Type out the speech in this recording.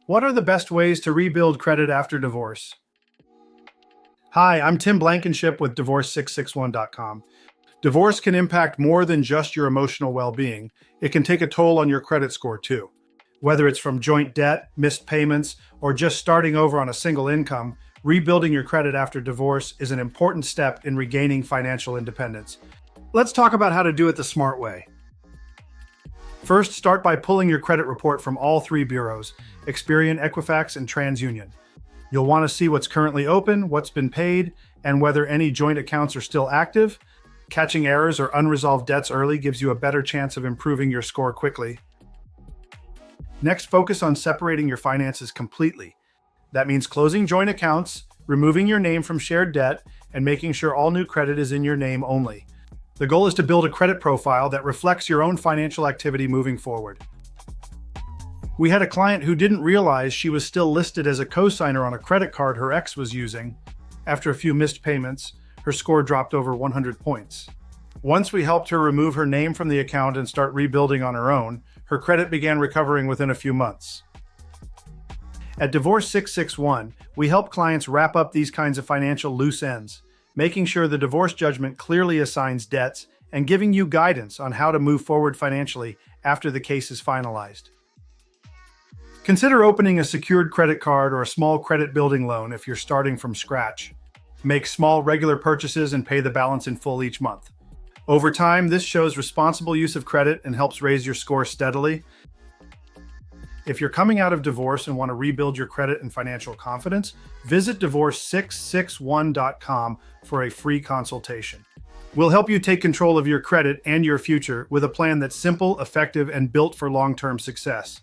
What are the best ways to rebuild credit after divorce? Hi, I'm Tim Blankenship with Divorce661.com. Divorce can impact more than just your emotional well being, it can take a toll on your credit score too. Whether it's from joint debt, missed payments, or just starting over on a single income, rebuilding your credit after divorce is an important step in regaining financial independence. Let's talk about how to do it the smart way. First, start by pulling your credit report from all three bureaus, Experian, Equifax, and TransUnion. You'll want to see what's currently open, what's been paid, and whether any joint accounts are still active. Catching errors or unresolved debts early gives you a better chance of improving your score quickly. Next, focus on separating your finances completely. That means closing joint accounts, removing your name from shared debt, and making sure all new credit is in your name only. The goal is to build a credit profile that reflects your own financial activity moving forward. We had a client who didn't realize she was still listed as a cosigner on a credit card her ex was using. After a few missed payments, her score dropped over 100 points. Once we helped her remove her name from the account and start rebuilding on her own, her credit began recovering within a few months. At Divorce 661, we help clients wrap up these kinds of financial loose ends, making sure the divorce judgment clearly assigns debts and giving you guidance on how to move forward financially after the case is finalized. Consider opening a secured credit card or a small credit building loan if you're starting from scratch. Make small regular purchases and pay the balance in full each month. Over time, this shows responsible use of credit and helps raise your score steadily. If you're coming out of divorce and want to rebuild your credit and financial confidence, visit divorce661.com for a free consultation. We'll help you take control of your credit and your future with a plan that's simple, effective, and built for long-term success.